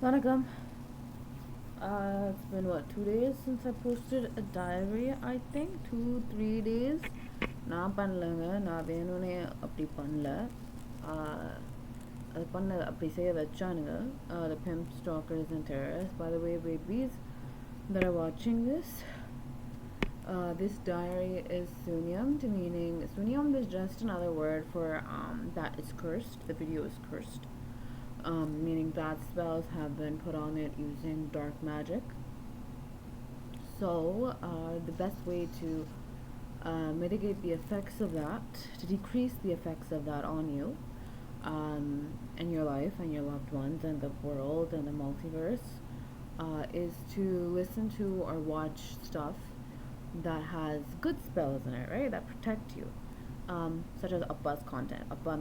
Vanakkam. It's been what, 2 days since I posted a diary, I think. 2, 3 days. நான் பண்ணலங்க நான் வேணும்னே அப்படி பண்ணல அது பண்ண அப்படி செய்ய வச்சானுங்க the pimps, stalkers and terrorists. By the way, babies that are watching this diary is sunniyamed, meaning sunniyamed is just another word for that it's cursed. The video is cursed, meaning bad spells have been put on it using dark magic. So the best way to mitigate the effects of that, to decrease the effects of that on you, and your life and your loved ones and the world and the multiverse, is to listen to or watch stuff that has good spells in it, right? That protect you, such as Appa's content. Appa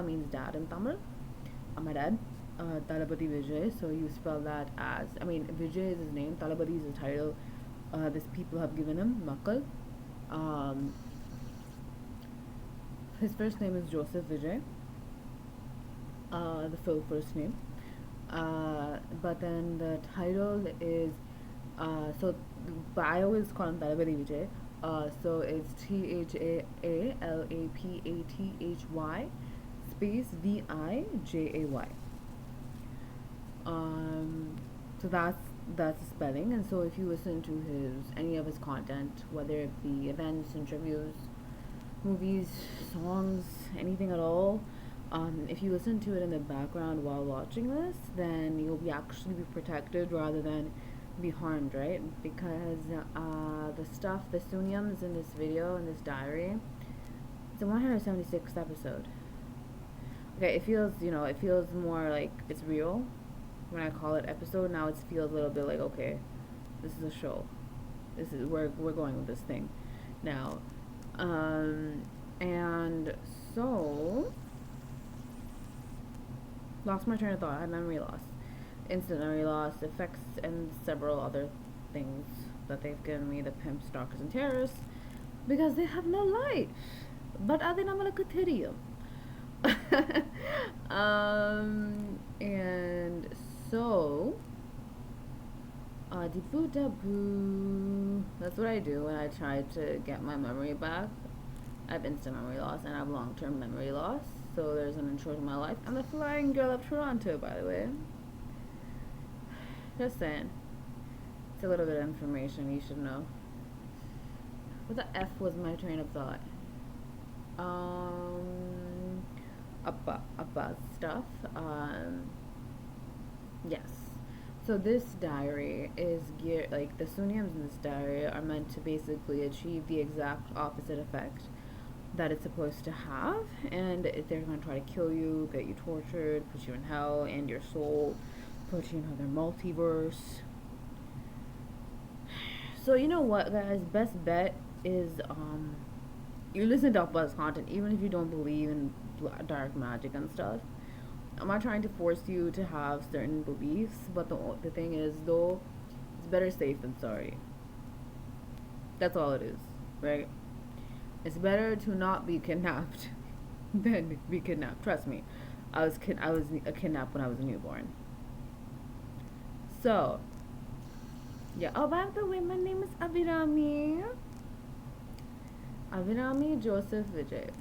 means dad in Tamil. My dad, Talapati Vijay. So you spell that as, Vijay is his name. Talapati is the title this people have given him. Makkal. His first name is Joseph Vijay. The full first name. But then the title is but I always call him Talapati Vijay. So it's THAALAPATHY space VIJAY. So that's the spelling. And so if you listen to any of his content, whether it be events, interviews, movies, songs, anything at all, if you listen to it in the background while watching this, then you'll actually be protected rather than be harmed, right? Because the sunniyames in this video, in this diary, it's a 176th episode. Okay, it feels more like it's real when I call it episode. Now it feels a little bit like, okay, this is a show. This is we're going with this thing now. And so lost my train of thought. I had memory loss, instant memory loss, effects, and several other things that they've given me, the pimps, stalkers, and terrorists, because they have no life. But adin amala kuthiriyo. And so that's what I do when I try to get my memory back. I have instant memory loss and I have long-term memory loss, so there's an intro to my life. I'm the flying girl of Toronto, by the way. Just saying, it's a little bit of information you should know. What the F was my train of thought? Appa stuff. Yes. So this diary is geared, like the sunniyames in this diary are meant to basically achieve the exact opposite effect that it's supposed to have, and they're going to try to kill you, get you tortured, put you in hell, and your soul, put you in another multiverse. So you know what, guys? Best bet is you listen to Appa's content, even if you don't believe in dark magic and stuff. I'm not trying to force you to have certain beliefs, but the thing is, though, it's better safe than sorry. That's all it is, right? It's better to not be kidnapped than be kidnapped. Trust me, I was kidnapped when I was a newborn. So, yeah. Oh, by the way, my name is Avirami Joseph Vijay.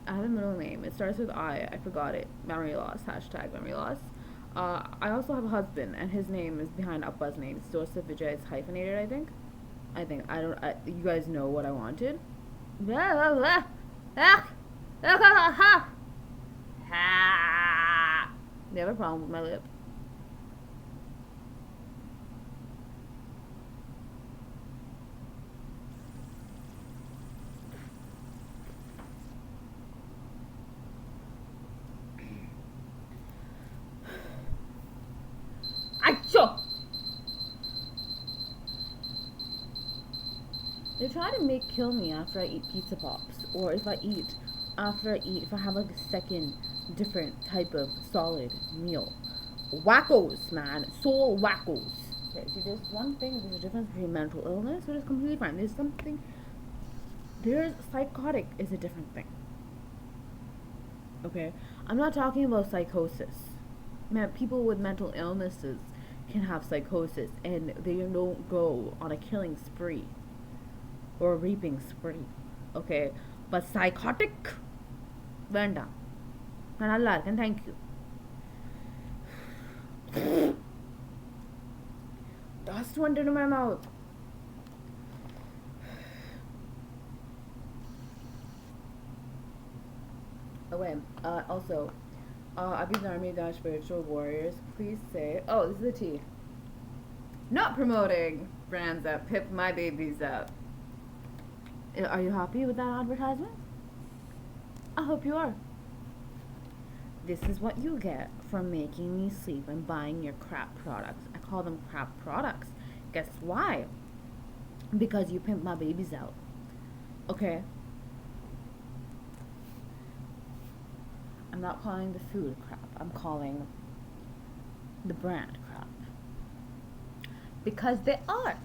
I have a middle name. It starts with I forgot it. Memory loss. Hashtag memory loss. I also have a husband, and his name is behind Appa's name. It's Joseph Vijay. It's hyphenated, I think. I don't. You guys know what I wanted. You have a problem with my lip? Achoo! They try to kill me after I eat pizza pops, or if I have like a second different type of solid meal. Wackos, man, soul wackos. Okay, see, there's one thing. There's a difference between mental illness, which is completely fine. There's psychotic is a different thing. Okay, I'm not talking about psychosis. people with mental illnesses can have psychosis and they don't go on a killing spree or a raping spree. Okay, but psychotic வேண்டாம் நான் நல்லா இருக்கேன் thank you. Dust went into my mouth. Okay, also Abby's Army Dash Spiritual Warriors, please say, oh, this is the tea. Not promoting brands that pip my babies up. Are you happy with that advertisement? I hope you are. This is what you get for making me sleep and buying your crap products. I call them crap products. Guess why? Because you pimp my babies out. Okay? I'm not calling the food crap. I'm calling the brand crap. Because they are.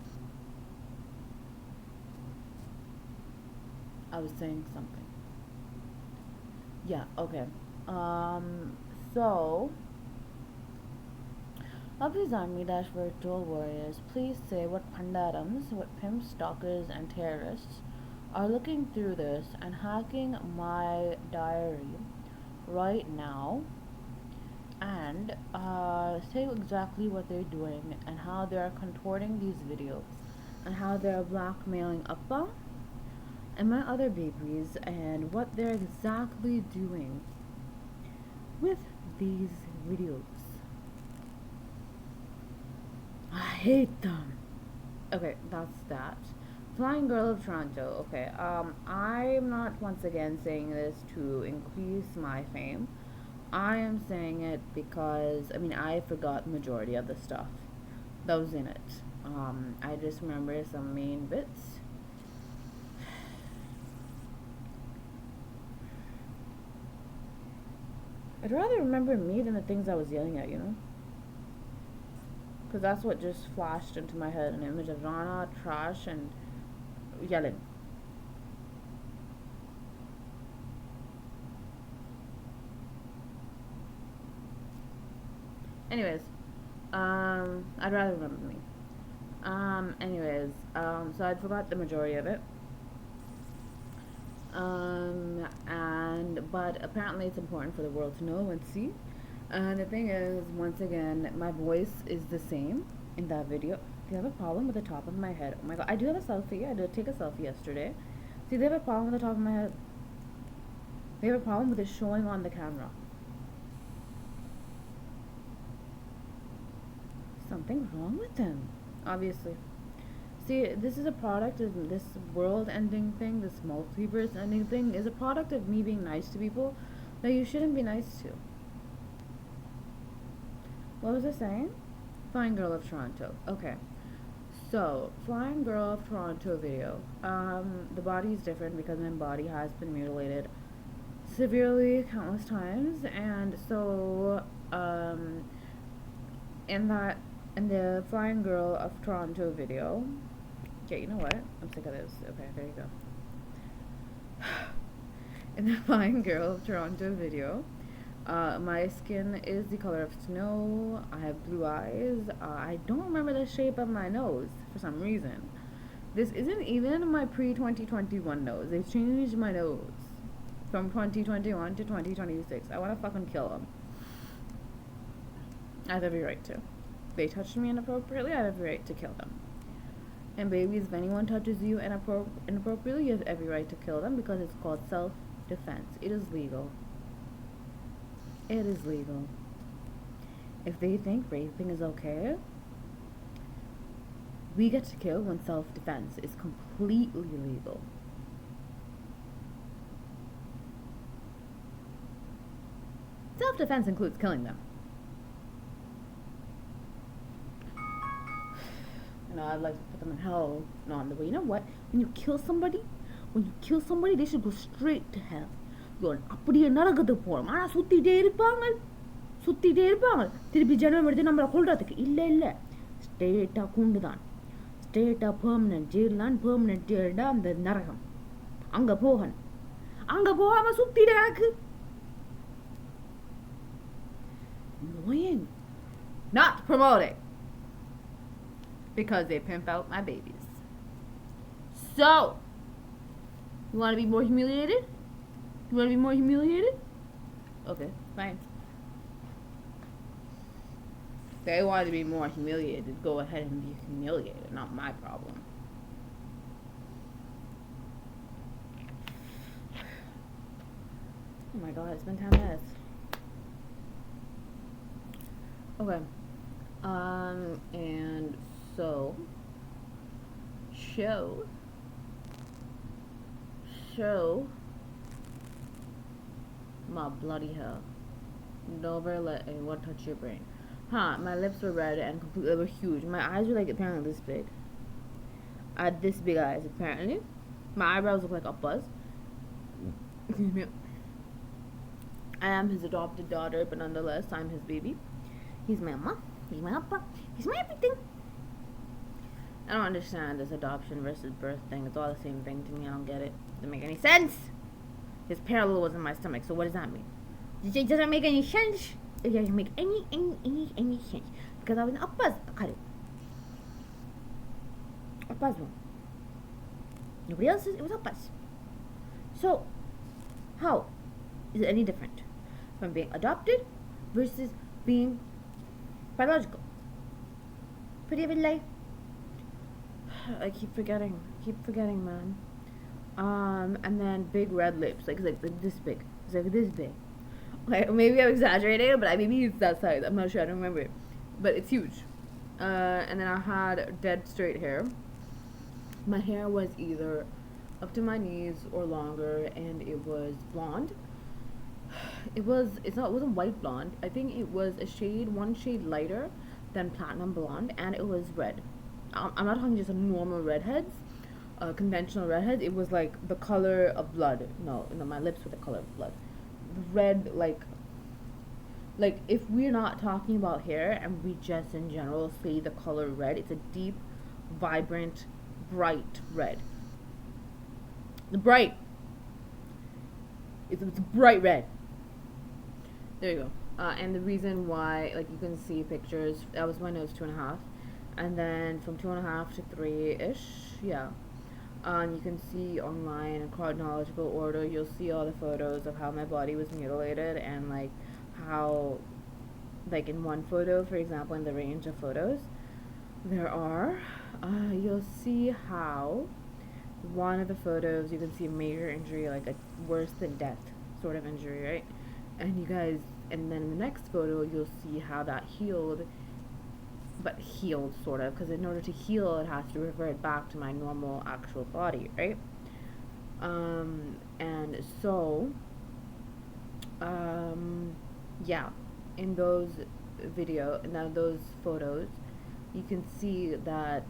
I was saying something. Yeah, okay. So Abhi's Army Dash Virtual Warriors, please say what pandarams, what pimps, stalkers, and terrorists are looking through this and hacking my diary right now, and say exactly what they're doing and how they're contorting these videos and how they're blackmailing Appa and my other babies and what they're exactly doing with these videos. I hate them. Okay, that's that. Flying Girl of Toronto. Okay, I'm not once again saying this to increase my fame. I am saying it because, I mean, I forgot the majority of the stuff that was in it. I just remember some main bits. I'd rather remember me than the things I was yelling at, you know? Because that's what just flashed into my head, an image of Rana, trash, and yelling. Anyways, I'd rather remember me. So I forgot the majority of it. But apparently it's important for the world to know and see. And the thing is, once again, my voice is the same in that video. Do you have a problem with the top of my head? Oh my god, I do have a selfie. I did take a selfie yesterday. See, they have a problem with the top of my head. They have a problem with it showing on the camera. Something's wrong with them, obviously. See, this is a product of this world-ending thing, this multiverse-ending thing, is a product of me being nice to people that you shouldn't be nice to. What was I saying? Flying Girl of Toronto. Okay. So, Flying Girl of Toronto video. The body is different because my body has been mutilated severely countless times, and so, in the Flying Girl of Toronto video, okay, you know what? I'm sick of this. Okay, there you go. In the Flying Girl of Toronto video, my skin is the color of snow. I have blue eyes. I don't remember the shape of my nose for some reason. This isn't even my pre-2021 nose. They've changed my nose from 2021 to 2026. I want to fucking kill them. I have every right to. They touched me inappropriately, I have every right to kill them. And babies, if anyone touches you inappropriately, you have every right to kill them because it's called self-defense. It is legal. It is legal. If they think raping is okay, we get to kill when self-defense is completely legal. Self-defense includes killing them. I'd like to put them in hell. No, on the way. You know what? When you kill somebody, they should go straight to hell. அப்படியே நரகத்து போகணும். ஆனால் சுற்றிட்டே இருப்பாங்க திருப்பி ஜனம் எடுத்து நம்மளை கொள்றதுக்கு. இல்லை ஸ்ட்ரெயிட்டாக கூண்டு தான். ஸ்ட்ரெயிட்டாக பெர்மனன்ட் ஜெயில் தான். பெர்மனன்ட் ஜெயில்டா அந்த நரகம். அங்கே போகாமல் சுற்றிட எனக்கு. Annoying. Not promoting. Because they pimp out my babies. So, you want to be more humiliated? You want to be more humiliated? Okay, fine. They want to be more humiliated. Go ahead and be humiliated. Not my problem. Oh my god, it's been 10 minutes. Okay. And so show my bloody hell. Never let anyone touch your brain. Huh, my lips were red and completely, they were huge. My eyes were like apparently this big. I had this big eyes apparently. My eyebrows look like Appa's. Excuse me. I am his adopted daughter, but nonetheless, I'm his baby. He's my mama. He's my Appa. He's my everything. I don't understand this adoption versus birth thing. It's all the same thing to me. I don't get it. Doesn't make any sense. His parallel was in my stomach, so what does that mean? It doesn't make any sense. It doesn't make any sense. Because I was an Appa's. Cut it. Appa's one. Nobody else's. It was Appa's. So, how is it any different from being adopted versus being biological? Pretty every life. I keep forgetting, man. And then big red lips, like this big. It's like this big. Okay, maybe I'm exaggerating, but maybe it's that size. I'm not sure. I don't remember it, but it's huge. And then I had dead straight hair. My hair was either up to my knees or longer, and it was blonde. It wasn't white blonde. I think it was one shade lighter than platinum blonde, and it was red. I'm not talking just a normal redheads, conventional redheads. It was like the color of blood. No, my lips were the color of blood. Red, like if we're not talking about hair and we just in general say the color red, it's a deep, vibrant, bright red. It's bright red. There you go. And the reason why, like, you can see pictures, that was my nose 2.5, and then from 2.5 to 3-ish, yeah. You can see online in chronological order, you'll see all the photos of how my body was mutilated, and like how, like in one photo, for example, in the range of photos there are, you'll see how one of the photos you can see a major injury, like a worse than death sort of injury, right? And and then in the next photo you'll see how that healed, but healed sort of, because in order to heal it has to revert back to my normal actual body, right? And so yeah, in those those photos you can see that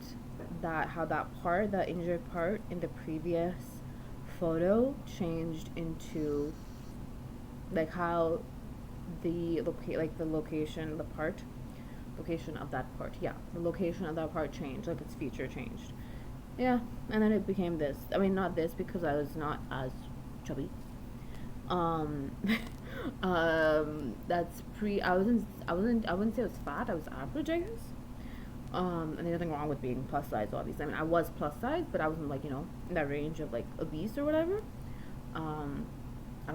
how that injured part in the previous photo changed into like how the location of that part changed, like its feature changed. Yeah, and then it became this. I mean, not this because I was not as chubby. That's I wouldn't say I was fat. I was average, I guess. And there's nothing wrong with being plus size, obviously. I mean, I was plus size, but I wasn't, like, in that range of, like, obese or whatever. I don't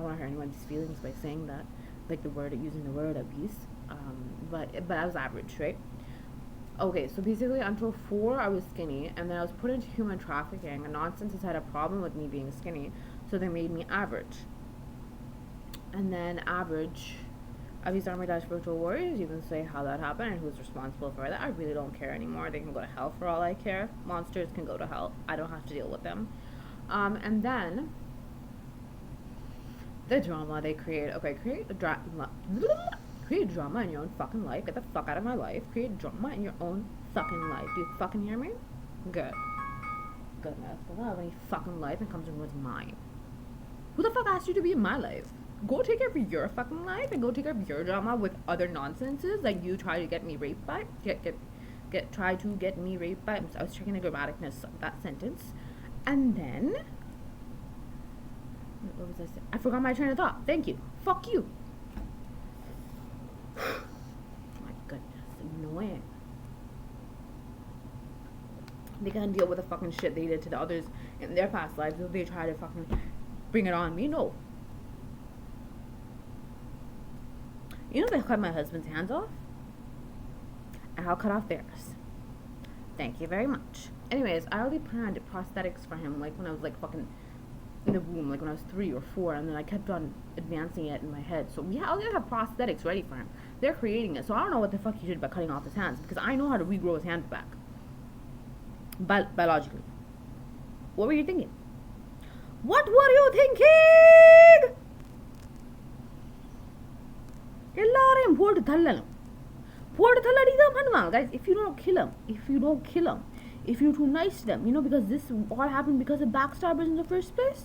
want to hurt anyone's feelings by saying that, like, using the word obese. But I was average, right? Okay, so basically until 4, I was skinny, and then I was put into human trafficking, and Nonsense had a problem with me being skinny, so they made me average. And then average, Abby's Army Dash Virtual Warriors, you can say how that happened and who's responsible for that. I really don't care anymore. They can go to hell for all I care. Monsters can go to hell. I don't have to deal with them. And then the drama they create. Okay, create drama in your own fucking life. Get the fuck out of my life. Create drama in your own fucking life. Do you fucking hear me? Good. Goodness. I don't have any fucking life and comes and ruins mine. Who the fuck asked you to be in my life? Go take care of your fucking life and go take care of your drama with other nonsenses like you try to get me raped by. Try to get me raped by. I was checking the grammaticness of that sentence. And then what was I saying? I forgot my train of thought. Thank you. Fuck you. They can't deal with the fucking shit they did to the others in their past lives, so they try to fucking bring it on me. No. You know they cut my husband's hands off? And I'll cut off theirs. Thank you very much. Anyways, I already planned prosthetics for him, like when I was like fucking in the womb, like when I was 3 or 4, and then I kept on advancing it in my head. So yeah, I'll have prosthetics ready for him. They're creating it, so I don't know what the fuck he did by cutting off his hands, because I know how to regrow his hands back. Biologically. What were you thinking? What were you thinking? எல்லாரையும் போட்டு தள்ளணும். போட்டு தள்ளடி தான் பண்ணுவாங்க, guys. If you don't kill them, if you're too nice to them, you know, because this all happened because of backstabbers in the first place.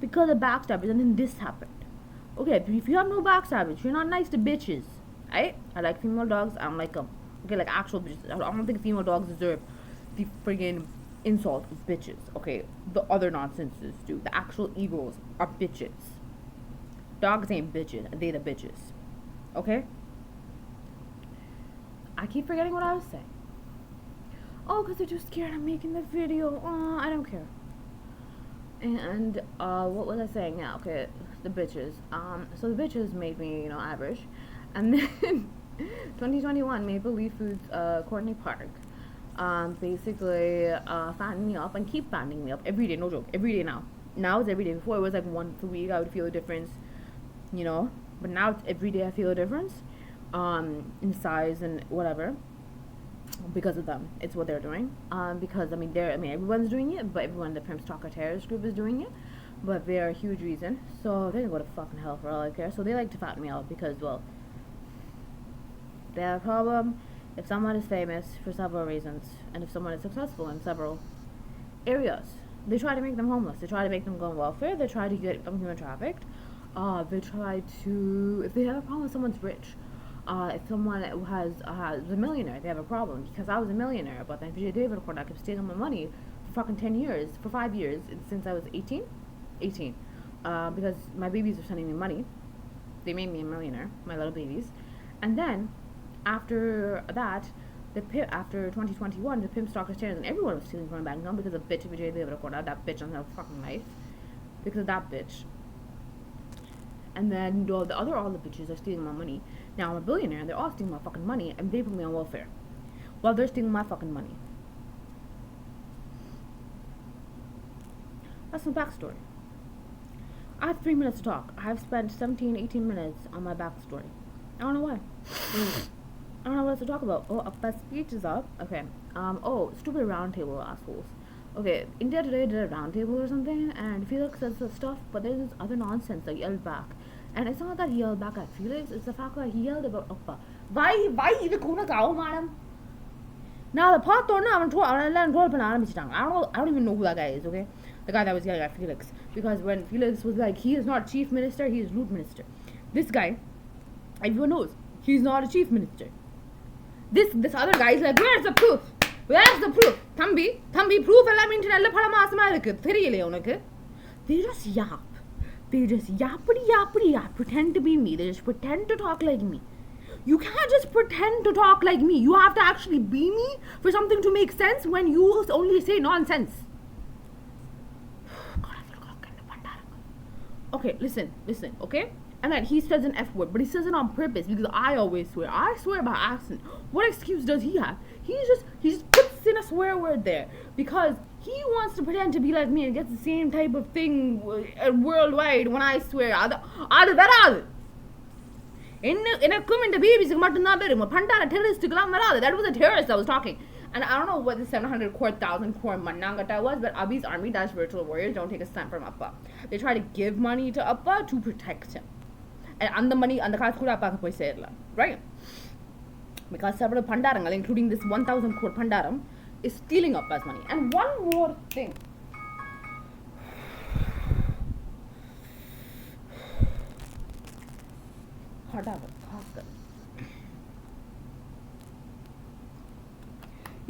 Because of backstabbers, and then this happened. Okay, if you have no backstabbers, you're not nice to bitches. Right? I like female dogs. I don't like them. Okay, like actual bitches. I don't think female dogs deserve the friggin' insult of bitches. Okay, the other nonsenses do. The actual egos are bitches. Dogs ain't bitches. They the bitches. Okay? I keep forgetting what I was saying. Oh, because they're too scared of making the video. I don't care. And, what was I saying? Yeah, okay, the bitches. So the bitches made me, you know, average. And then, 2021, Maple Leaf Foods, Courtney Park, basically, fattened me up and keep fattening me up every day, no joke, every day now. Now it's every day. Before it was like once a week, I would feel a difference, you know, but now it's every day I feel a difference, in size and whatever. Because of them, it's what they're doing. Because I mean, everyone's doing it, but everyone in the Pimps Talker terrorist group is doing it. But they're a huge reason, so they can go to fucking hell for all I care. So they like to fatten me out because, well, they have a problem if someone is famous for several reasons, and if someone is successful in several areas. They try to make them homeless. They try to make them go on welfare. They try to get them human trafficked. They try to, if they have a problem with someone's rich. If someone has a millionaire, they have a problem. Because I was a millionaire, but then Vijay Deverakonda kept stealing my money for fucking 10 years, for 5 years, since I was 18. Because my babies were sending me money. They made me a millionaire, my little babies. And then, after that, after 2021, the Pimps Talkers Channel, and everyone was stealing from my bank account because of bitch Vijay Deverakonda, that bitch on her fucking life. Because of that bitch. And then all the bitches are stealing my money. Now I'm a billionaire and they're all stealing my fucking money and they put me on welfare while they're stealing my fucking money. That's my backstory. I have 3 minutes to talk. I have spent 18 minutes on my backstory. I don't know why. I don't know what else to talk about. Oh, Appa's speech is up. Okay. Stupid roundtable assholes. Okay, India Today did a roundtable or something, and Felix said some stuff, but there's this other nonsense that yelled back. And it's not that he yelled back at Felix, it's the fact that he yelled about Appa. Why இதுக்கு உனக்கு அவமானம்? நான் அதை பார்த்தோன்னே அவன் எல்லாம் troll பண்ண ஆரம்பிச்சிட்டாங்க. I don't even know who that guy is, okay? The guy that was yelling at Felix. Because when Felix was like, he is not chief minister, he is root minister. This guy, everyone knows, he's not a chief minister. This other guy is like, where's the proof? Where's the proof? தம்பி proof எல்லாம் இன்டர்நெட்ல பல மாசமா இருக்கு, தெரியலையே உனக்கு? They just yap. They just yap, pretend to be me. They just pretend to talk like me. You can't just pretend to talk like me. You have to actually be me for something to make sense when you only say nonsense. Okay, listen, okay? And then he says an F word, but he says it on purpose because I always swear. I swear by accident. What excuse does he have? He just puts in a swear word there because he wants to pretend to be like me and gets the same type of thing worldwide when I swear. அது வராது. எனக்கும் இந்த பேபிஸ்க்கு மட்டும்தான் வரும். பண்டார terroristக்குலாம் வராது. That was a terrorist that was talking. And I don't know what the 700 core, 1,000 core Manangata was, but Abhi's army dash virtual warriors don't take a cent from Appa. They try to give money to Appa to protect him. And the money, and the kaas kuda Appa ka poi serla, right? Because several pandarangal, including this 1,000 core pandaram, is stealing Appa's money. And one more thing.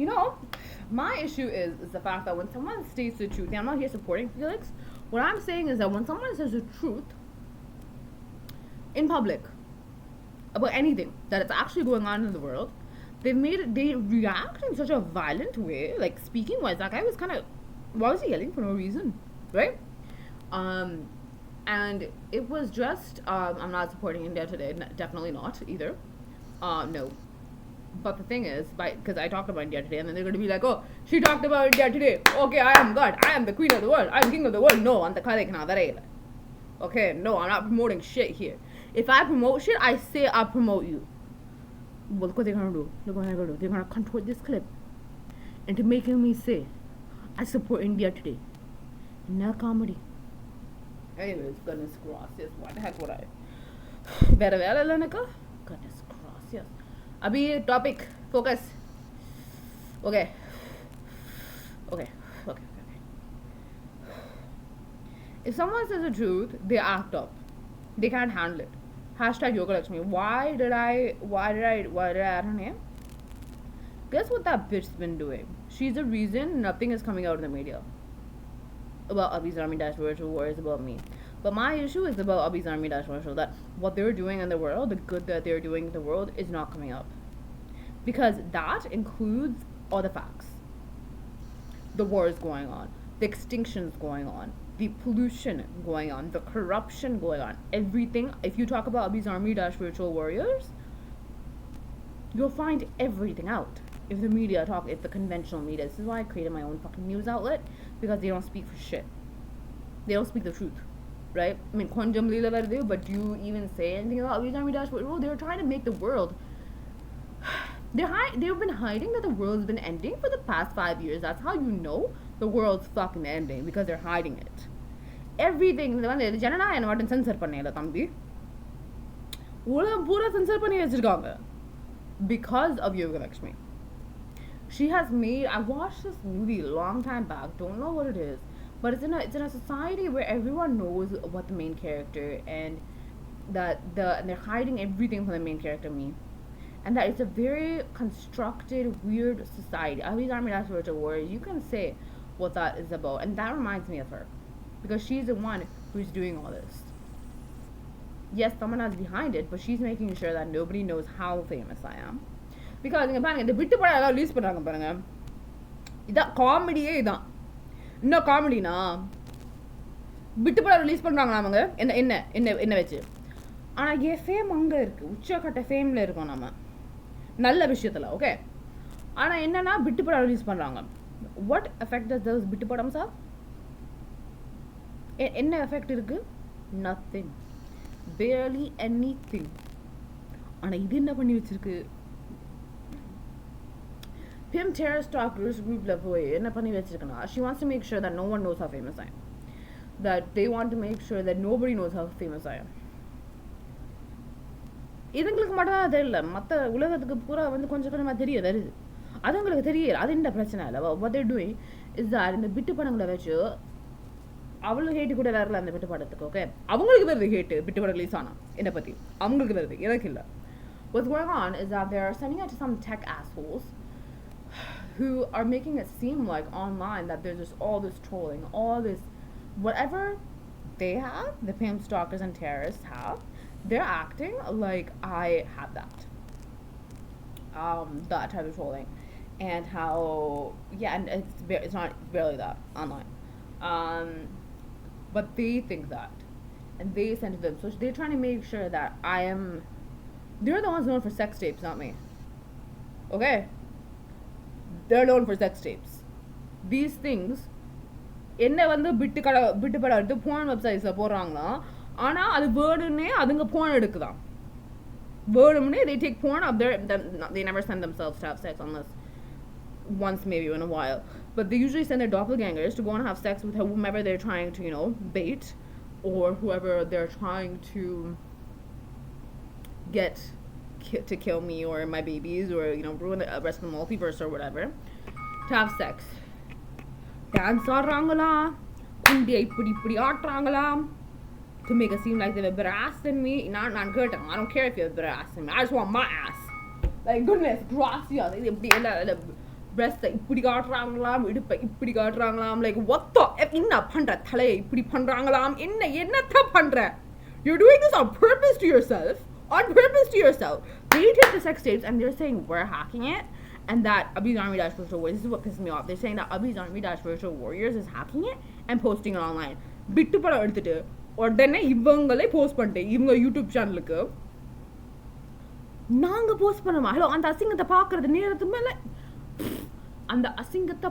You know, my issue is the fact that when someone states the truth, I'm not here supporting Felix. What I'm saying is that when someone says the truth in public about anything that is actually going on in the world, they react in such a violent way. Like, speaking wise, that guy was kind of, why was he yelling for no reason, right? And it was just, I'm not supporting India today, definitely not either. No. But the thing is, because I talked about India today, and then they're going to be like, oh, she talked about India today. Okay, I am God. I am the queen of the world. I'm king of the world. No, I'm the Kalik. Okay, no, I'm not promoting shit here. If I promote shit, I say I promote you. Well, look what they're going to do. Look what they're going to do. They're going to contort this clip into making me say, I support India today. No comedy. Anyways, goodness gracious. Why the heck would I? Better, Lenica? Goodness gracious. Abhi, topic, focus. Okay. If someone says the truth, they act up. They can't handle it. Hashtag Yoga Lakshmi. Why did I add her name? Guess what that bitch's been doing? She's the reason nothing is coming out in the media about Abhi's Army Dash Virtual War is about me. But my issue is about Abhi's Army Dash Virtual, that what they're doing in the world, the good that they're doing in the world, is not coming up. Because that includes all the facts. The wars going on, the extinctions going on, the pollution going on, the corruption going on, everything. If you talk about Abhi's Army Dash Virtual Warriors, you'll find everything out. If the conventional media, this is why I created my own fucking news outlet, because they don't speak for shit. They don't speak the truth, right? I mean, but do you even say anything about Abhi's Army Dash Virtual? They're trying to make the world. They've been hiding that the world's been ending for the past 5 years. That's how you know the world's fucking ending, because they're hiding it. Everything. Janana and censor பண்ணல தம்பி. உலகம் பூரா censor பண்ணி வச்சிருக்காங்க because of Yoga Lakshmi. She has made. I watched this movie a long time back. Don't know what it is, but it's in a society where everyone knows what the main character, and and they're hiding everything from the main character, me. And that it's a very constructed, weird society. Abhi's Army Dash Virtual Warriors, you can say what that is about. And that reminds me of her. Because she's the one who's doing all this. Yes, someone else behind it, but she's making sure that nobody knows how famous I am. Because, the bitu pada release பண்றாங்க பாருங்க. இதான் காமெடியே இதான். என்ன காமெடினா பிட்டு படம் release பண்றாங்களா அவங்க என்ன வச்சு. ஆனா என் ஃபேம் அங்க இருக்கு. உச்சக்கட்ட ஃபேம்ல இருக்கோம் நம்ம. நல்ல விஷயத்துல, ஓகே. ஆனா என்னன்னா பிட்டு படம் ரிலீஸ் பண்றாங்க. What effect does those bit படம்ஸ் have? என்ன எஃபெக்ட் இருக்கு? Nothing. Barely anything. ஆனா இது என்ன பண்ணி வச்சிருக்கு? Pimp terror stalkers group level என்ன பண்ணி வச்சிருக்கனா? She wants to make sure that no one knows how famous I am. That they want to make sure that nobody knows how famous I am. இதுங்களுக்கு மட்டும் தான் தெரியல, மற்ற உலகத்துக்கு பூரா கொஞ்சம் கொஞ்சமாக தெரிய வருது. அது உங்களுக்கு தெரியல, அது என்ன பிரச்சனை இல்லை. what they're doing is that இந்த பிட்டு படங்களை வச்சு அவளும் ஹேட்டு கூட வரல அந்த பிட்டு படத்துக்கு, ஓகே. அவங்களுக்கு வருது ஹேட்டு, பிட்டு படம் ரிலீஸ் ஆனால் என்னை பற்றி அவங்களுக்கு வருது, எனக்கு இல்லை. What's going on is that they're sending it to some tech assholes who are making it seem like online that there's just all this trolling, all this whatever they have, the pimp stalkers and terrorists have. They're acting like I have that type of trolling, and how and it's not barely that online, but they think that, and they send to them. So they're trying to make sure that they're the ones known for sex tapes, not me. Okay, they're known for sex tapes. These things என்ன பிட்டு படம் எடுத்து porn websites போடுறாங்களா, ஆனா அது வேர்டுன்னே அதுங்க porn எடுக்குதான். வேர்டுன்னே they take porn up there. They never send themselves to have sex unless once maybe in a while, but they usually send their doppelgangers to go and have sex with whomever they're trying to bait, or whoever they're trying to get to kill me or my babies, or ruin the rest of the multiverse or whatever, to have sex. Dance ஆடுறாங்களா, குண்டியை இப்படி ஆட்டுறாங்களா, to make it seem like they were harassing me. நான் கேட்டேன், I don't care if you're harassing me, I just want my ass. Like, goodness gracious, இப்படி எல்லாம் breast இப்படி காட்டுறாங்களாம், இடுப்பை இப்படி காட்டுறாங்களாம். Like, what the என்ன பண்ற, தலையை இப்படி பண்றாங்களாம், என்னத்த பண்ற? You're doing this on purpose to yourself. they take the sex tapes and they're saying we're hacking it, and that Abhi's Army Dash Virtual Warriors, this is what pisses me off. They're saying that Abhi's Army Dash Virtual Warriors is hacking it and posting it online. Bittu படம் எடுத்துட்டு உடனே இவங்களே post பண்ணிட்டு இவங்க YouTube சேனலுக்கு நாங்க post பண்ணோமா? Hello, அந்த அசிங்கத்தை பார்க்கறது நேரத்து மேல அந்த அசிங்கத்தை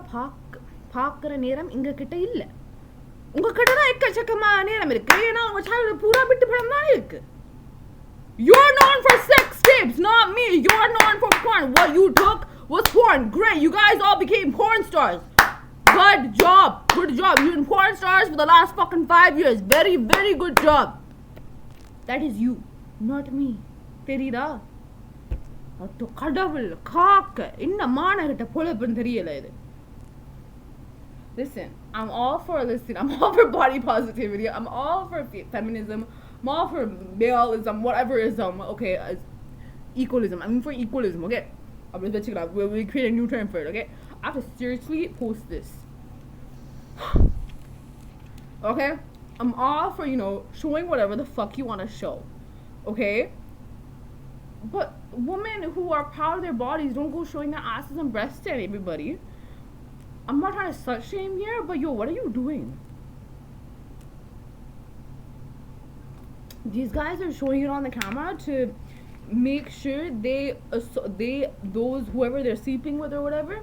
பார்க்குற நேரம் எங்க கிட்ட இல்ல. உங்க கிட்ட தான் எக்கச்சக்கமா நேரம் இருக்கு. ஏன்னா உங்க சேனல்ல பூரா பிட்டு படம் தான் இருக்கு. You're known for sex tapes, not me. You're known for porn. What you took was porn. Great, you guys all became porn stars. Good job. Good job. You've been porn stars for the last fucking 5 years. Very, very good job. That is you, not me. தெரியுதா? Atto கடவுள் காக்க என்ன மானகிட்ட பொழப்புன்னு தெரியல இது. Listen, I'm all for body positivity. I'm all for feminism. I'm all for maleism, whateverism. Okay, equalism. I'm for equalism. Okay, we'll create a new term for it. Okay, I have to seriously post this. Okay, I'm all for showing whatever the fuck you want to show. Okay, but women who are proud of their bodies don't go showing their asses and breasts to everybody. I'm not trying to slut shame here, but what are you doing? These guys are showing it on the camera to make sure whoever they're sleeping with or whatever,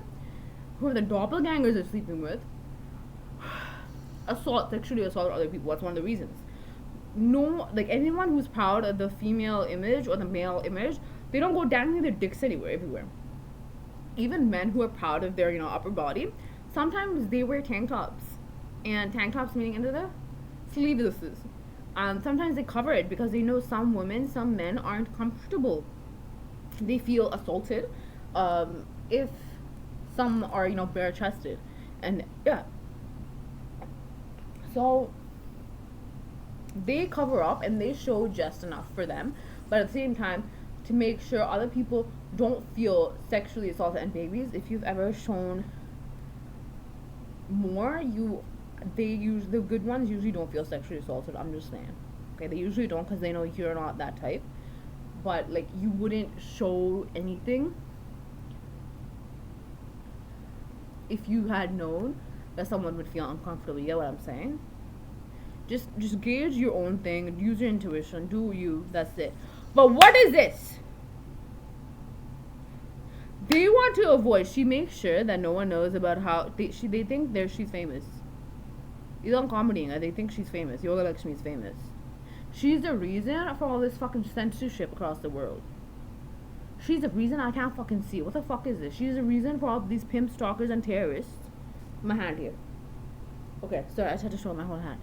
whoever the doppelgangers are sleeping with, sexually assault other people. That's one of the reasons. No, like anyone who's proud of the female image or the male image, they don't go dangling their dicks everywhere. Even men who are proud of their upper body, sometimes they wear tank tops, and tank tops meaning into the sleevelesses. Sometimes they cover it because they know some men aren't comfortable. They feel assaulted if some are bare chested, and yeah, so they cover up and they show just enough for them, but at the same time to make sure other people don't feel sexually assaulted. And babies, if you've ever shown more, the good ones usually don't feel sexually assaulted. I'm just saying. Okay, they usually don't because they know you're not that type. But like, you wouldn't show anything if you had known that someone would feel uncomfortable. You get what I'm saying? Just gauge your own thing, use your intuition, do you, that's it. But what is this? They want to avoid, she makes sure that no one knows about how they think she's famous. It's on comedy, they think she's famous. Yoga Lakshmi is famous. She's the reason for all this fucking censorship across the world. She's the reason I can't fucking see. What the fuck is this? She's the reason for all these pimps, stalkers, and terrorists. My hand here. Okay, sorry, I just had to show my whole hand.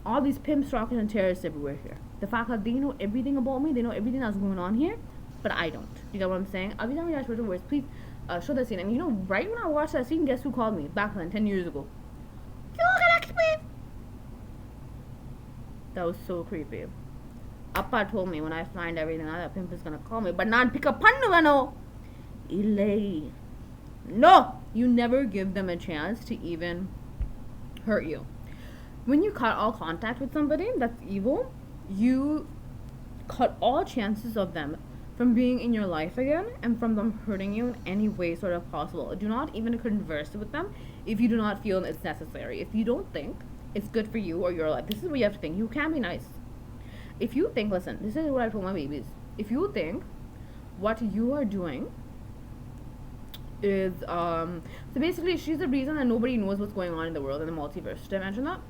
All these pimps, stalkers, and terrorists everywhere here. The fact that they know everything about me, they know everything that's going on here, but I don't. You get what I'm saying? I'll be telling you guys words. Please show that scene. And right when I watched that scene, guess who called me? Back then, 10 years ago. That was so creepy. Appa told me when I find everything out that pimp is gonna call me, but not pick up pannuvano. Illai. No! You never give them a chance to even hurt you. When you cut all contact with somebody that's evil, you cut all chances of them from being in your life again and from them hurting you in any way sort of possible. Do not even converse with them if you do not feel it's necessary. If you don't think it's good for you or your life, this is what you have to think. You can be nice. If you think, listen, this is what I told my babies. If you think what you are doing is so basically she's the reason that nobody knows what's going on in the world in the multiverse. Did I mention that?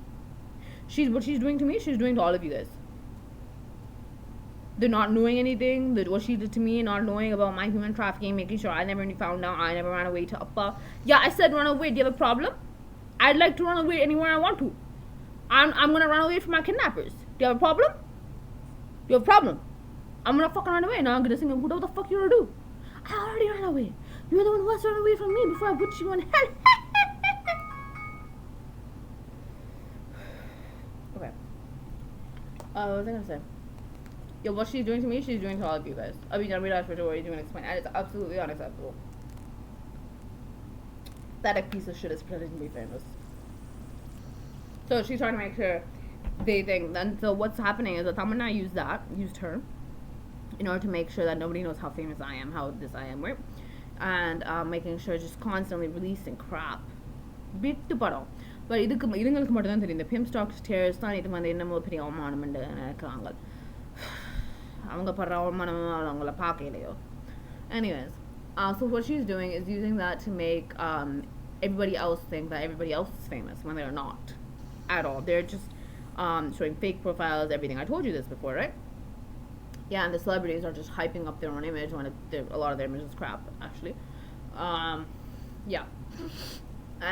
What she's doing to me, she's doing to all of you guys. They're not knowing anything, what she did to me, not knowing about my human trafficking, making sure I never found out, I never ran away to Appa. Yeah, I said run away. Do you have a problem? I'd like to run away anywhere I want to. I'm gonna run away from my kidnappers. Do you have a problem? You have a problem? I'm gonna fucking run away. Now I'm gonna sing, what the fuck you gonna do? I already ran away. You're the one who has to run away from me before I put you in hell. Okay. What was I gonna say? Yo, what she's doing to me, she's doing to all of you guys. I mean, I realized what you're doing to explain, and it's absolutely unacceptable. That piece of shit is pretending to be famous. So she's trying to make sure they think. Then so what's happening is that Tamanna used her in order to make sure that nobody knows how famous I am, how this I am, right? And making sure just constantly releasing crap. விட்டு படம் but இதுங்களுக்கு மட்டும் தான் தெரியும் இந்த pimp stalkers தான் இது வந்து என்னமோ பெரிய அவமானம்னு நினைக்கிறாங்க அவங்க படுற அவமானம் அவங்கள பார்க்கலையோ anyways so what she's doing is using that to make everybody else think that everybody else is famous when they're not at all. They're just showing fake profiles, everything. I told you this before, right? Yeah, and the celebrities are just hyping up their own image when a lot of their image is crap, actually. Yeah.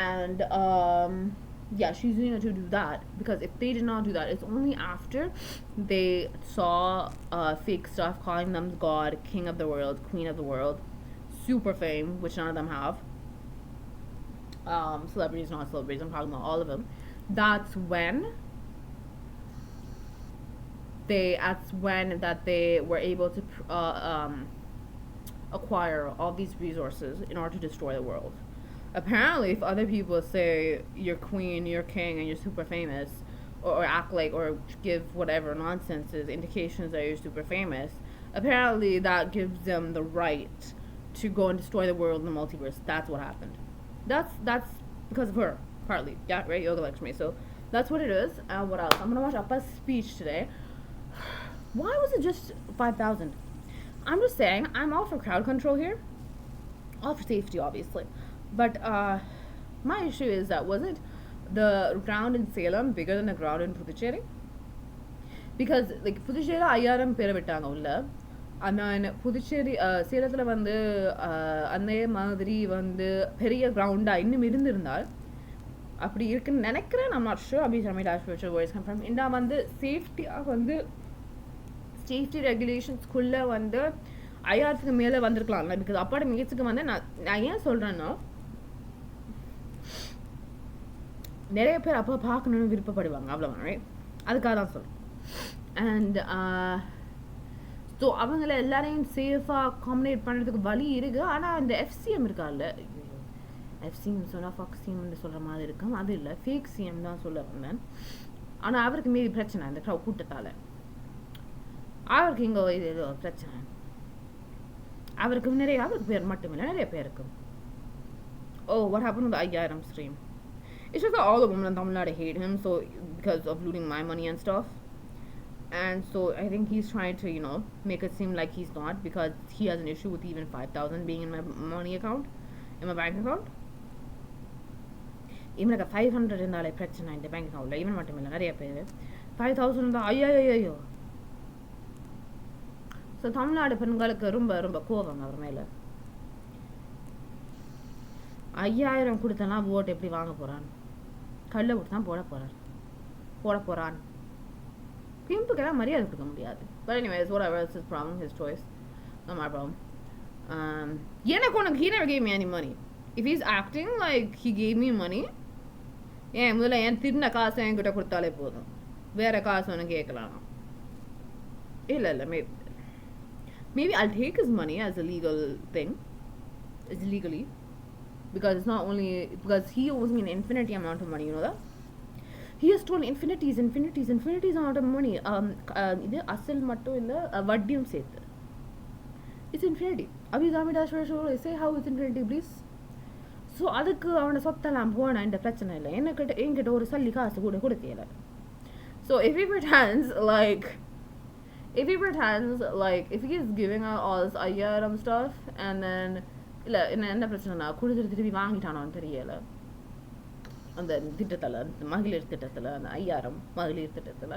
And, yeah, she's using it to do that, because if they did not do that, it's only after they saw fake stuff calling them God, king of the world, queen of the world, super fame, which none of them have. Celebrities, not celebrities, I'm talking about all of them. That's when they were able to acquire all these resources in order to destroy the world. Apparently, if other people say you're queen, you're king, and you're super famous, or act like, or give whatever nonsense is indications that you're super famous, apparently that gives them the right to go and destroy the world in the multiverse. That's what happened. That's because of her, partly. Yeah, right? Yoga Lakshmi. So that's what it is. What else? I'm gonna watch Appa's speech today. Why was it just 5,000? I'm just saying, I'm all for crowd control here. All for safety, obviously. But my issue is that wasn't the ground in Salem bigger than the ground in Puducherry? Because like Puducherry 5000 பேரை விட்டாங்க உள்ள. And then Puducherry சேலத்துல வந்து அதே மாதிரி வந்து பெரிய கிரவுண்டா இன்னும் இருந்திருந்தால் அப்படி இருக்குன்னு நினைக்கிறேன். I'm not sure. Abhi tell me dash where words come from. இந்த வந்து சேஃப்டி ரெகுலேஷன்ஸ் குள்ள வந்து 5000க்கு மேல வந்திருக்கலாம். பிகாஸ் அப்பாட மிகச்சுக்கு வந்து நான் ஏன் சொல்றேன்னா நிறைய பேர் அப்போ பார்க்கணும்னு விருப்பப்படுவாங்க அவ்வளோதான், ரைட்? அதுக்காக தான் சொல்கிறேன். அண்ட் ஸோ அவங்கள எல்லாரையும் சேஃபாக அகாமடேட் பண்ணுறதுக்கு வழி இருக்குது. ஆனால் இந்த எஃப்சிஎம் இருக்கார்ல, எஃப்சிஎம் சொன்னால் ஃபக்சிஎம்னு சொல்கிற மாதிரி இருக்கும், அது இல்லை, ஃபேக் சிஎம் தான் சொல்ல வந்தேன். ஆனால் அவருக்கு மீறி பிரச்சனை இந்த கூட்டத்தால். அவருக்கு இங்கே இது பிரச்சனை. அவருக்கு பேர் மட்டும் இல்லை, நிறைய பேருக்கு. Oh, what happened with the 5000 stream? It's just that all the women in Tamil Nadu hate him, so because of looting my money and stuff. And so I think he's trying to, make it seem like he's not, because he has an issue with even 5,000 being in my money account, in my bank account. Even like a 500 in the பிரச்சனை இந்த bank account, even மட்டும் இல்லை, நிறைய பேர் 5,000 தான் ஐயோ. So Tamil Nadu பெண்களுக்கு ரொம்ப ரொம்ப கோபம் அவர் மேலே. 5000 கொடுத்தனா ஓட்டு எப்படி வாங்க போகிறான்? கல்லை விட்டு தான் போட போகிறான். பிம்புக்கெல்லாம் மரியாதை கொடுக்க முடியாது. But anyways, whatever, it's his problem, his choice, not my problem. எனக்கு உனக்கு he never gave me any money. If he's acting like he gave me money, முதல்ல என் திருந்த காசை என்கிட்ட கொடுத்தாலே போதும், வேற காசு ஒன்று கேட்கலாம். இல்லை maybe I'll take his money as a legal thing. It's legally. Because it's not only because he owes me an infinity amount of money, you know that? He has stolen infinities amount of money. இது அசல் மட்டும் இல்லை, வட்டியும் சேர்த்து. It's infinity. Abhi Damidashwar say how it's infinity, please. So அதுக்கு அவனை சொத்தெல்லாம் போனா இந்த பிரச்சனை இல்லை. என்கிட்ட ஒரு சல்லி காசு கூட கொடுக்கல. So if he pretends like if he is giving out all this ayyaram stuff and then இல்லை என்ன பிரச்சனைனா கொடுத்துட்டு திருப்பி வாங்கிட்டானோன்னு தெரியலை. அந்த திட்டத்தில், அந்த மகளிர் திட்டத்தில், அந்த 5000 மகளிர் திட்டத்தில்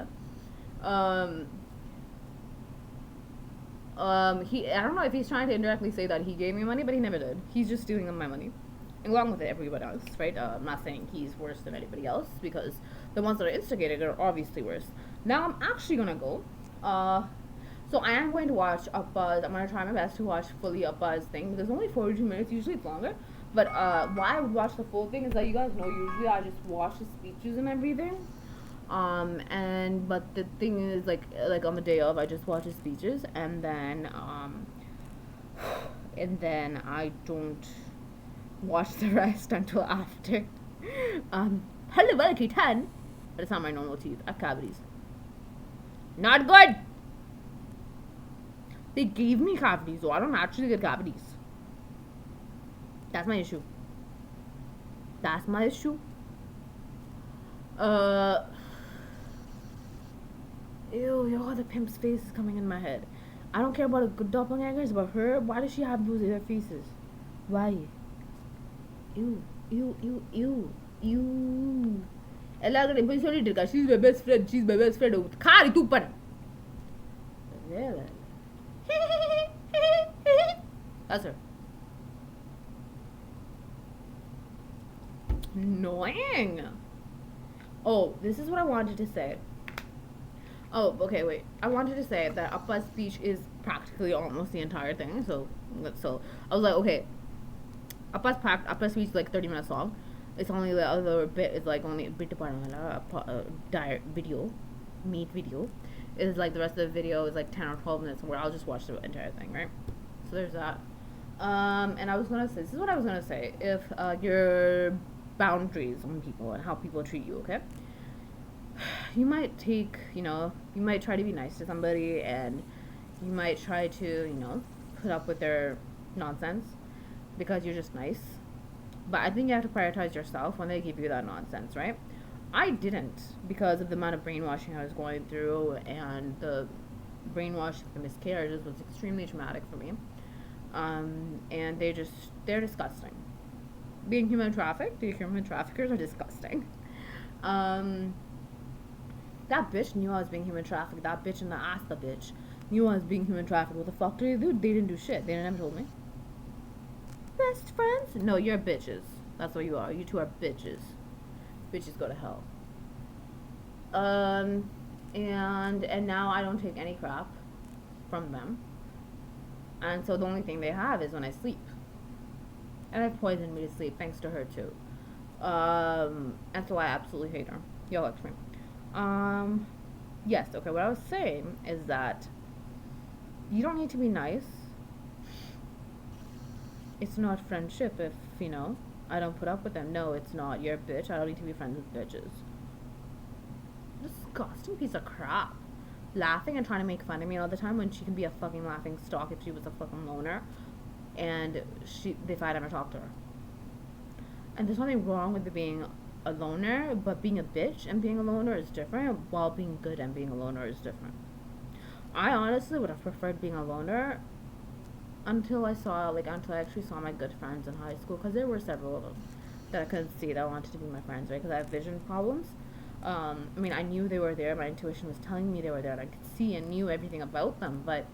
I don't know if he's trying to indirectly say that he gave me money, but he never did. He's just stealing my money along with everybody else, right? I'm not saying he's worse than anybody else, because the ones that are instigated are obviously worse. Now I'm actually gonna go so I am going to watch Appa's. I'm going to try my best to watch fully Appa's thing, because it's only 42 minutes. Usually it's longer. But why I would watch the full thing is that you guys know usually I just watch the speeches and everything. But the thing is like on the day of I just watch his speeches and then I don't watch the rest until after. Hello, Valky 10. But it's not my normal teeth. I have cavities. Not good. They gave me cavities, so I don't actually get cavities. That's my issue. That's my issue. Ew, yo, the pimp's face is coming in my head. I don't care about a good doppelgangers, but her, why does she have those other faces? Why? Ew, ew, ew, ew, ew. She's my best friend. She's my best friend. Kari tu par. That's her. Annoying. Oh, this is what I wanted to say. Oh, okay, wait. I wanted to say that Appa's speech is practically almost the entire thing. So I was like, okay, Appa's speech is like 30 minutes long. It's only the other bit is like only a bit video, meat video. It's like the rest of the video is like 10 or 12 minutes where I'll just watch the entire thing, right? So there's that. And I was gonna say, this is what I was gonna say. If your boundaries on people and how people treat you, okay? You might you might try to be nice to somebody, and you might try to, put up with their nonsense because you're just nice. But I think you have to prioritize yourself when they give you that nonsense, right? I didn't, because of the amount of brainwashing I was going through, and the brainwashing, the miscarriages was extremely traumatic for me. And they're disgusting. Being human trafficked, the human traffickers are disgusting. That bitch knew I was being human trafficked. That bitch in the ass, the bitch knew I was being human trafficked. What the fuck did they do? They didn't do shit. They never told me. Best friends? No, you're bitches. That's what you are. You two are bitches. Bitches go to hell. And now I don't take any crap from them. And so the only thing they have is when I sleep. And they've poisoned me to sleep, thanks to her too. And so I absolutely hate her. Yo, likes me. Yes, okay, what I was saying is that you don't need to be nice. It's not friendship if, I don't put up with them. No, it's not. You're a bitch. I don't need to be friends with bitches. Disgusting piece of crap. Laughing and trying to make fun of me all the time when she can be a fucking laughing stock if she was a fucking loner. And if I'd ever talked to her. And there's nothing wrong with being a loner, but being a bitch and being a loner is different, while being good and being a loner is different. I honestly would have preferred being a loner until I actually saw my good friends in high school, because there were several of them that I couldn't see that wanted to be my friends, right? Because I have vision problems. I knew they were there. My intuition was telling me they were there, and I could see and knew everything about them, but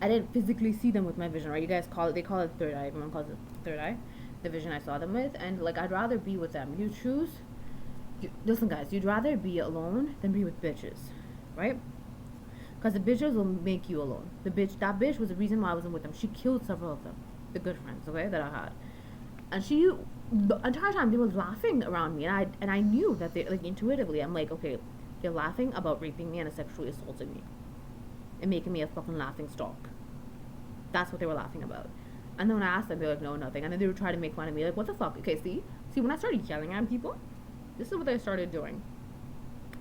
I didn't physically see them with my vision, right? You guys they call it third eye. Everyone calls it third eye. The vision I saw them with, and I'd rather be with them. Listen, guys, you'd rather be alone than be with bitches, right? Because the bitches will make you alone. That bitch was the reason why I wasn't with them. She killed several of them, the good friends, okay, that I had. And the entire time they were laughing around me, and I knew that they, intuitively, I'm like, okay, they're laughing about raping me and sexually assaulting me and making me a fucking laughing stock. That's what they were laughing about. And then when I asked them, they were like, no, nothing. And then they would try to make fun of me, like, what the fuck? Okay, see, when I started yelling at people, this is what they started doing,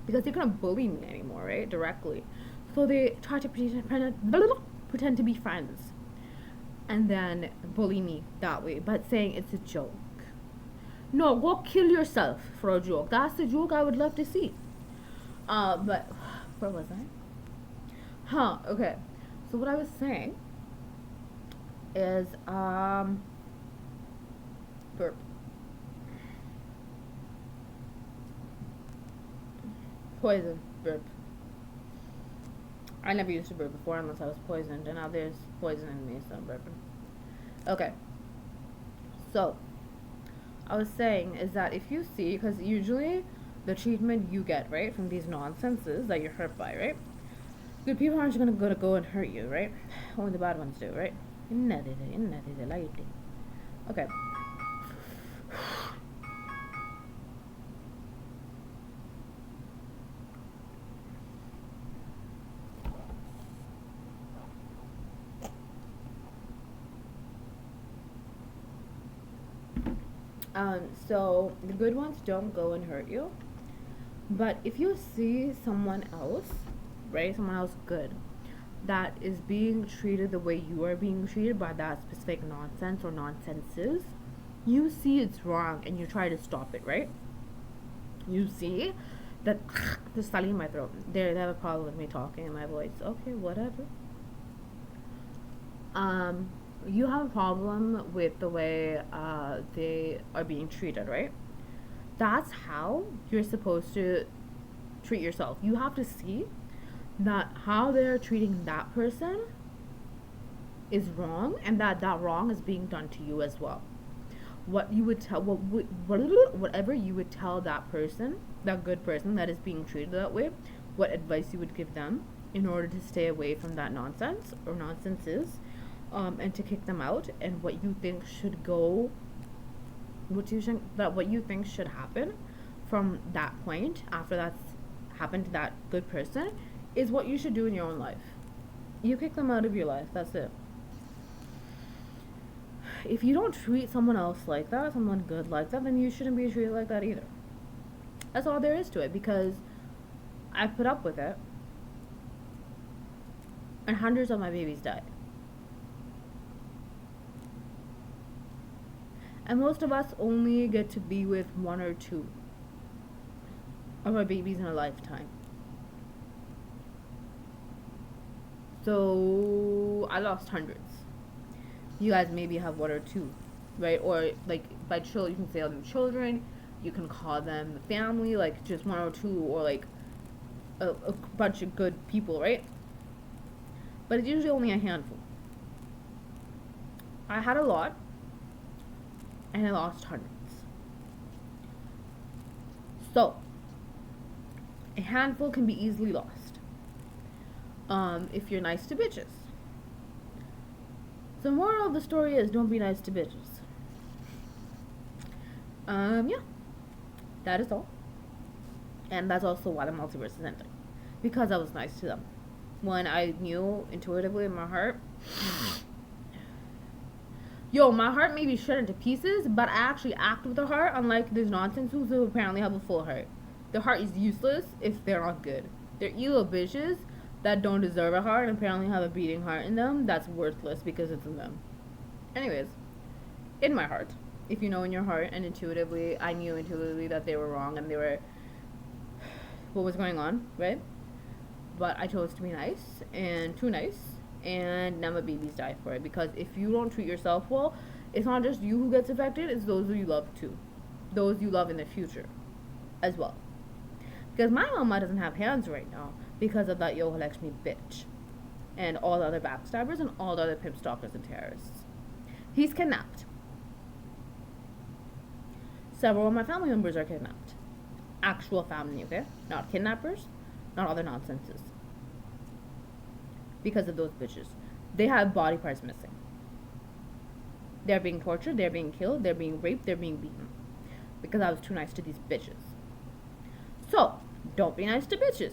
because they couldn't bully me anymore, right, directly. So they tried to pretend to be friends, and then bully me that way, but saying it's a joke. No, go kill yourself for a joke. That's the joke I would love to see. But where was I? Okay. So what I was saying is burp. Poison burp. I never used to burp before unless I was poisoned, and now there's poison in me, so I'm burping. Okay. So I was saying is that if you see, because usually the treatment you get, right, from these nonsenses that you're hurt by, right? Good people aren't gonna go and hurt you, right? Only the bad ones do, right? Okay. So the good ones don't go and hurt you. But if you see someone else, right, someone else good, that is being treated the way you are being treated by that specific nonsense or nonsenses, you see it's wrong and you try to stop it, right? You see that the study in my throat. They have a problem with me talking in my voice. Okay, whatever. You have a problem with the way they are being treated, right? That's how you're supposed to treat yourself. You have to see that how they're treating that person is wrong, and that wrong is being done to you as well. What you would tell, whatever you would tell that person, that good person that is being treated that way, what advice you would give them in order to stay away from that nonsense or nonsenses, and to kick them out, and what you think should go, what you think should happen from that point after that's happened to that good person, is what you should do in your own life. You kick them out of your life. That's it. If you don't treat someone else like that, someone good like that, then you shouldn't be treated like that either. That's all there is to it, because I put up with it, and hundreds of my babies died. And most of us only get to be with one or two of our babies in a lifetime. So I lost hundreds. You guys maybe have one or two, right? Or like by children, you can say other children. You can call them family, like just one or two, or like a bunch of good people, right? But it's usually only a handful. I had a lot, and I lost hundreds. So a handful can be easily lost. If you're nice to bitches. The moral of the story is don't be nice to bitches. Yeah. That is all. And that's also why the multiverse is ending. Because I was nice to them. When I knew intuitively in my heart, my heart may be shred into pieces, but I actually act with the heart, unlike these nonsense fools who apparently have a full heart. The heart is useless if they're not good. They're evil bitches that don't deserve a heart and apparently have a beating heart in them that's worthless because it's in them. Anyways, in my heart, if you know in your heart and intuitively, I knew intuitively that they were wrong and they were what was going on, right? But I chose to be nice and too nice, and now my babies died for it. Because if you don't treat yourself well, it's not just you who gets affected, it's those who you love too. Those you love in the future as well. Because my mama doesn't have hands right now because of that Yo Lakshmi bitch and all the other backstabbers and all the other pimp stalkers and terrorists. He's kidnapped. Several of my family members are kidnapped. Actual family, okay? Not kidnappers, not other nonsenses. Because of those bitches. They have body parts missing. They're being tortured, they're being killed, they're being raped, they're being beaten. Because I was too nice to these bitches. So, don't be nice to bitches.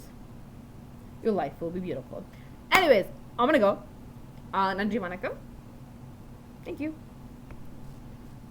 Your life will be beautiful. Anyways, I'm gonna go. Nandri Manakam. Thank you.